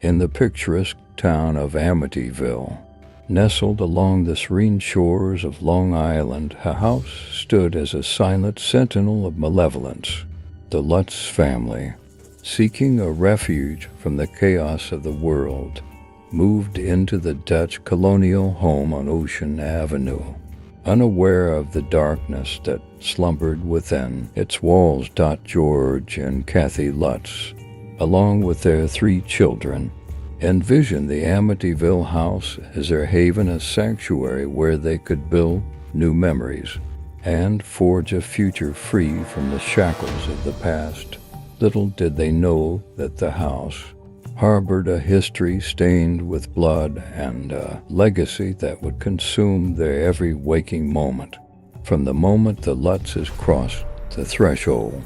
In the picturesque town of Amityville, nestled along the serene shores of Long Island, a house stood as a silent sentinel of malevolence. The Lutz family, seeking a refuge from the chaos of the world, moved into the Dutch Colonial home on Ocean Avenue. Unaware of the darkness that slumbered within its walls, George and Kathy Lutz, along with their 3 children, envisioned the Amityville house as their haven, a sanctuary where they could build new memories and forge a future free from the shackles of the past. Little did they know that the house harbored a history stained with blood and a legacy that would consume their every waking moment. From the moment the Lutzes crossed the threshold,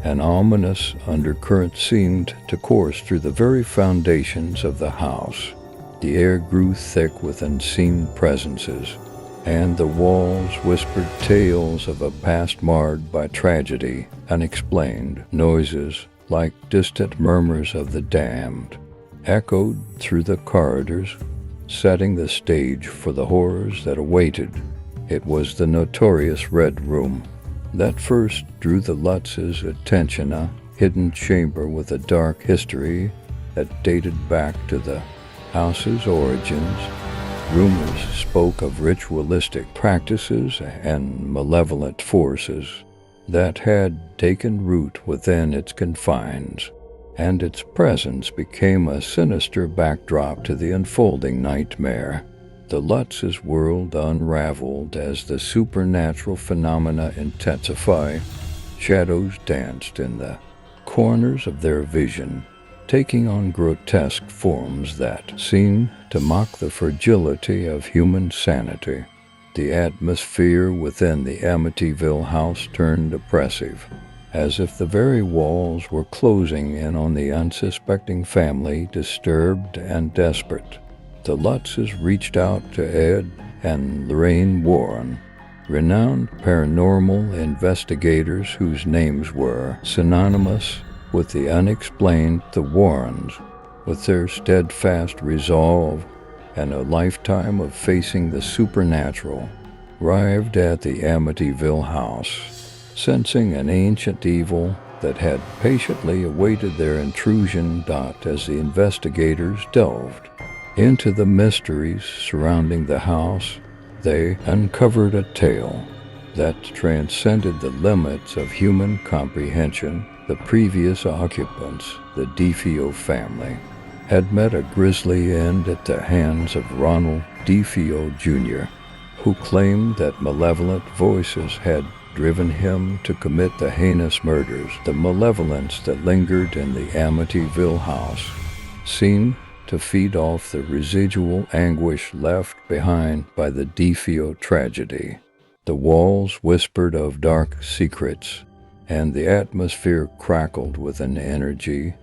an ominous undercurrent seemed to course through the very foundations of the house. The air grew thick with unseen presences, and the walls whispered tales of a past marred by tragedy. Unexplained noises, like distant murmurs of the damned, echoed through the corridors, setting the stage for the horrors that awaited. It was the notorious Red Room that first drew the Lutz's attention, a hidden chamber with a dark history that dated back to the house's origins. Rumors spoke of ritualistic practices and malevolent forces that had taken root within its confines, and its presence became a sinister backdrop to the unfolding nightmare. The Lutz's world unraveled as the supernatural phenomena intensified. Shadows danced in the corners of their vision, taking on grotesque forms that seemed to mock the fragility of human sanity. The atmosphere within the Amityville house turned oppressive, as if the very walls were closing in on the unsuspecting family, disturbed and desperate. The Lutzes reached out to Ed and Lorraine Warren, renowned paranormal investigators whose names were synonymous with the unexplained. The Warrens, with their steadfast resolve and a lifetime of facing the supernatural, arrived at the Amityville house, sensing an ancient evil that had patiently awaited their intrusion. As the investigators delved into the mysteries surrounding the house, they uncovered a tale that transcended the limits of human comprehension. The previous occupants, the DeFeo family, had met a grisly end at the hands of Ronald DeFeo Jr., who claimed that malevolent voices had driven him to commit the heinous murders. The malevolence that lingered in the Amityville house seemed to feed off the residual anguish left behind by the DeFeo tragedy. The walls whispered of dark secrets, and the atmosphere crackled with an energy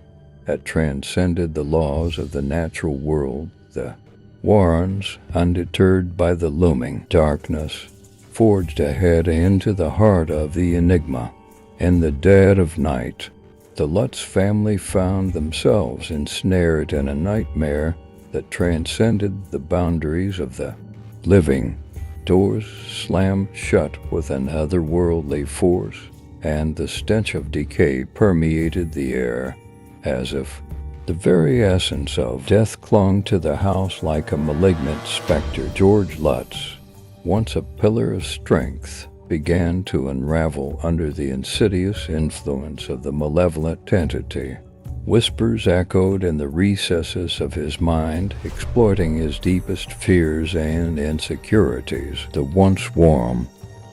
that transcended the laws of the natural world. The Warrens, undeterred by the looming darkness, forged ahead into the heart of the enigma. In the dead of night, the Lutz family found themselves ensnared in a nightmare that transcended the boundaries of the living. Doors slammed shut with an otherworldly force, and the stench of decay permeated the air, as if the very essence of death clung to the house like a malignant specter. George Lutz, once a pillar of strength, began to unravel under the insidious influence of the malevolent entity. Whispers echoed in the recesses of his mind, exploiting his deepest fears and insecurities. The once warm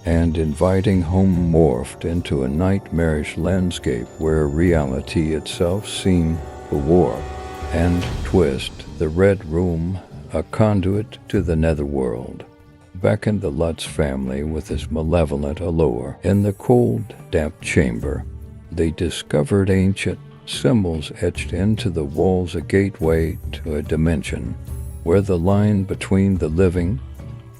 and inviting home morphed into a nightmarish landscape where reality itself seemed to warp and twist. The Red Room, a conduit to the netherworld, beckoned the Lutz family with his malevolent allure. In the cold, damp chamber, they discovered ancient symbols etched into the walls, a gateway to a dimension where the line between the living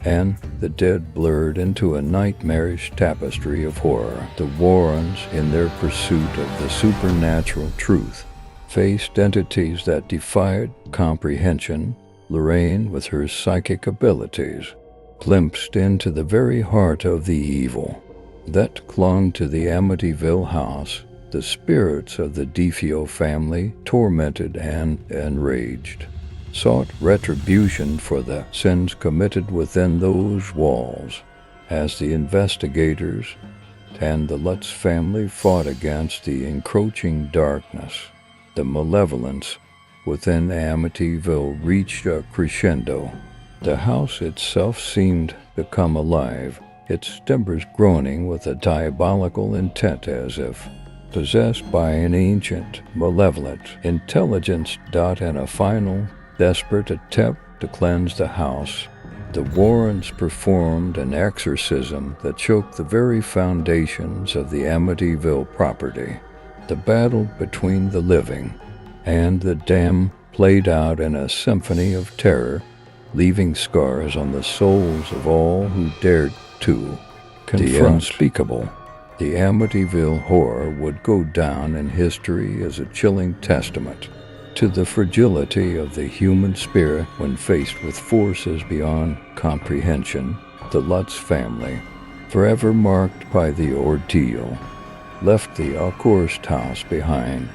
and the dead blurred into a nightmarish tapestry of horror. The Warrens, in their pursuit of the supernatural truth, faced entities that defied comprehension, Lorraine, with her psychic abilities, glimpsed into the very heart of the evil that clung to the Amityville house. The spirits of the DeFeo family, tormented and enraged, sought retribution for the sins committed within those walls. As the investigators and the Lutz family fought against the encroaching darkness, the malevolence within Amityville reached a crescendo. The house itself seemed to come alive, its timbers groaning with a diabolical intent, as if possessed by an ancient, malevolent intelligence. In a final, desperate attempt to cleanse the house, the Warrens performed an exorcism that shook the very foundations of the Amityville property. The battle between the living and the damned played out in a symphony of terror, leaving scars on the souls of all who dared to confront the unspeakable. The Amityville horror would go down in history as a chilling testament to the fragility of the human spirit when faced with forces beyond comprehension. The Lutz family, forever marked by the ordeal, left the accursed house behind,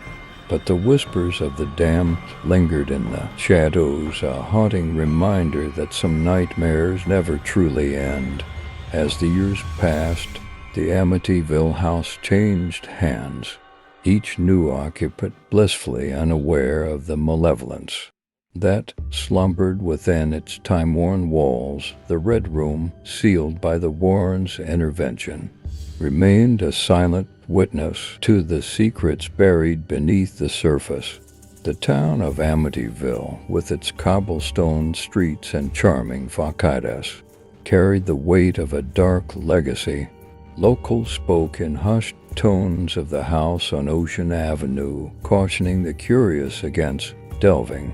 but the whispers of the damned lingered in the shadows, a haunting reminder that some nightmares never truly end. As the years passed, the Amityville house changed hands, each new occupant blissfully unaware of the malevolence that slumbered within its time-worn walls. The Red Room, sealed by the Warrens' intervention, remained a silent witness to the secrets buried beneath the surface. The town of Amityville, with its cobblestone streets and charming facadas, carried the weight of a dark legacy. Locals spoke in hushed tones of the house on Ocean Avenue, cautioning the curious against delving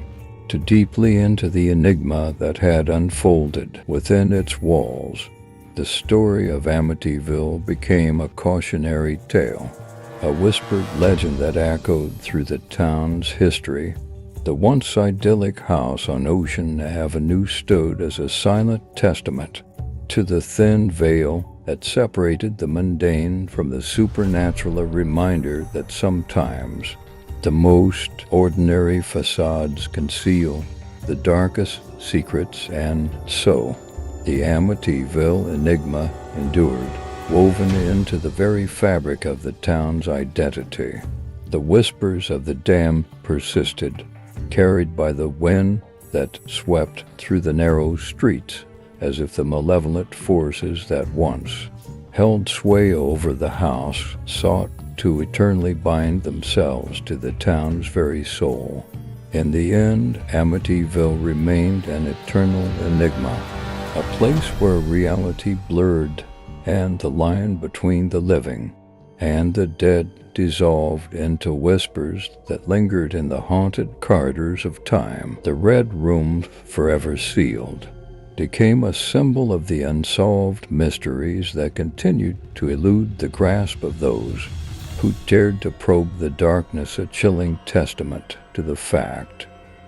too deeply into the enigma that had unfolded within its walls. The story of Amityville became a cautionary tale, a whispered legend that echoed through the town's history. The once idyllic house on Ocean Avenue stood as a silent testament to the thin veil that separated the mundane from the supernatural, a reminder that sometimes the most ordinary facades conceal the darkest secrets. And so, the Amityville enigma endured, woven into the very fabric of the town's identity. The whispers of the damned persisted, carried by the wind that swept through the narrow streets, as if the malevolent forces that once held sway over the house sought to eternally bind themselves to the town's very soul. In the end, Amityville remained an eternal enigma, a place where reality blurred and the line between the living and the dead dissolved into whispers that lingered in the haunted corridors of time. The Red Room, forever sealed, became a symbol of the unsolved mysteries that continued to elude the grasp of those who dared to probe the darkness, a chilling testament to the fact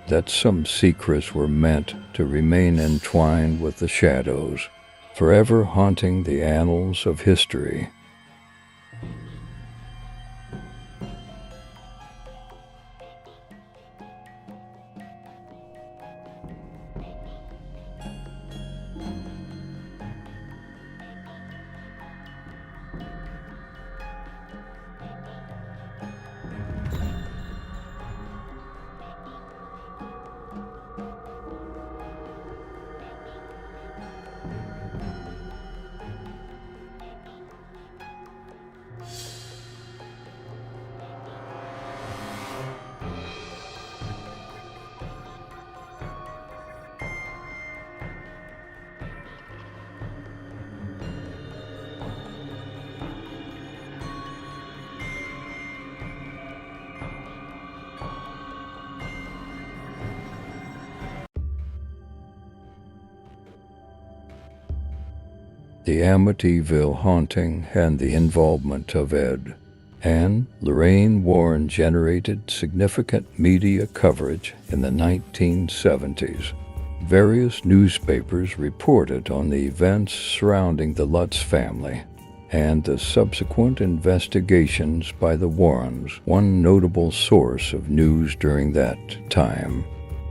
that some secrets were meant to remain entwined with the shadows, forever haunting the annals of history. The Amityville haunting and the involvement of Ed and Lorraine Warren generated significant media coverage in the 1970s. Various newspapers reported on the events surrounding the Lutz family and the subsequent investigations by the Warrens. One notable source of news during that time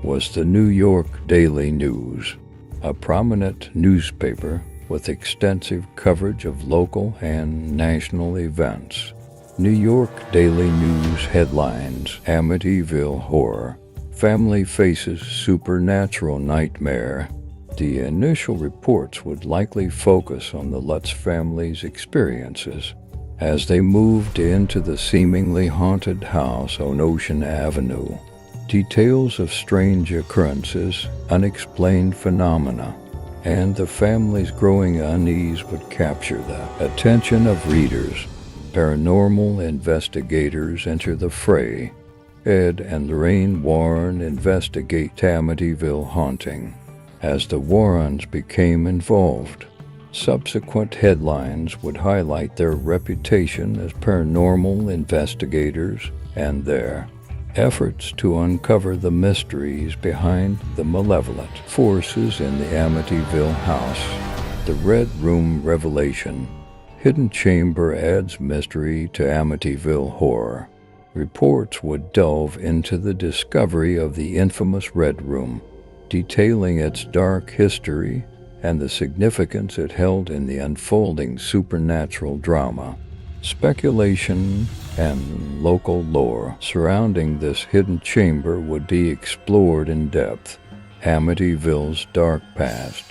was the New York Daily News, a prominent newspaper with extensive coverage of local and national events. New York Daily News headlines: Amityville Horror, Family Faces Supernatural Nightmare. The initial reports would likely focus on the Lutz family's experiences as they moved into the seemingly haunted house on Ocean Avenue. Details of strange occurrences, unexplained phenomena, and the family's growing unease would capture the attention of readers. Paranormal investigators enter the fray. Ed and Lorraine Warren investigate Amityville haunting. As the Warrens became involved, subsequent headlines would highlight their reputation as paranormal investigators and their efforts to uncover the mysteries behind the malevolent forces in the Amityville house. The Red Room Revelation. Hidden Chamber adds mystery to Amityville horror. Reports would delve into the discovery of the infamous Red Room, detailing its dark history and the significance it held in the unfolding supernatural drama. Speculation and local lore surrounding this hidden chamber would be explored in depth. Amityville's dark past.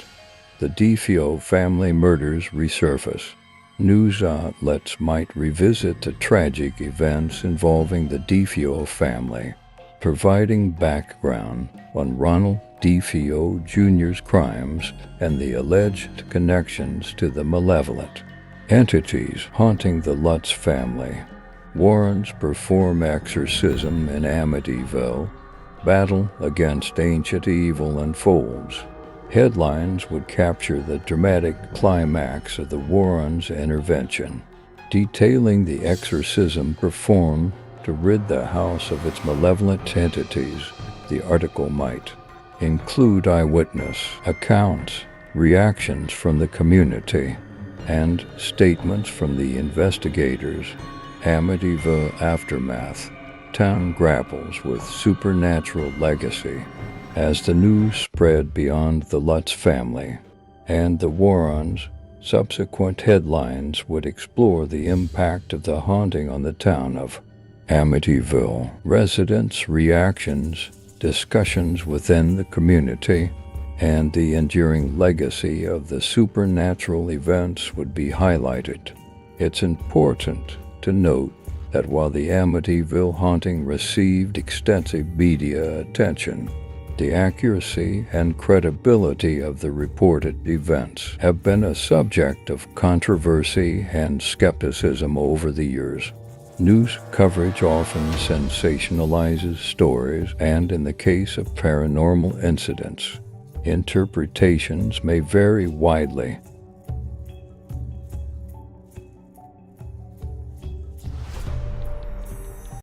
The DeFeo family murders resurface. News outlets might revisit the tragic events involving the DeFeo family, providing background on Ronald DeFeo Jr.'s crimes and the alleged connections to the malevolent entities haunting the Lutz family. Warrens perform exorcism in Amityville. Battle against ancient evil unfolds. Headlines would capture the dramatic climax of the Warrens' intervention, detailing the exorcism performed to rid the house of its malevolent entities. The article might include eyewitness accounts, reactions from the community, and statements from the investigators. Amityville aftermath. Town grapples with supernatural legacy. As the news spread beyond the Lutz family and the Warrens, subsequent headlines would explore the impact of the haunting on the town of Amityville. Residents' reactions, discussions within the community, and the enduring legacy of the supernatural events would be highlighted. It's important to note that while the Amityville haunting received extensive media attention, the accuracy and credibility of the reported events have been a subject of controversy and skepticism over the years. News coverage often sensationalizes stories, and in the case of paranormal incidents, interpretations may vary widely.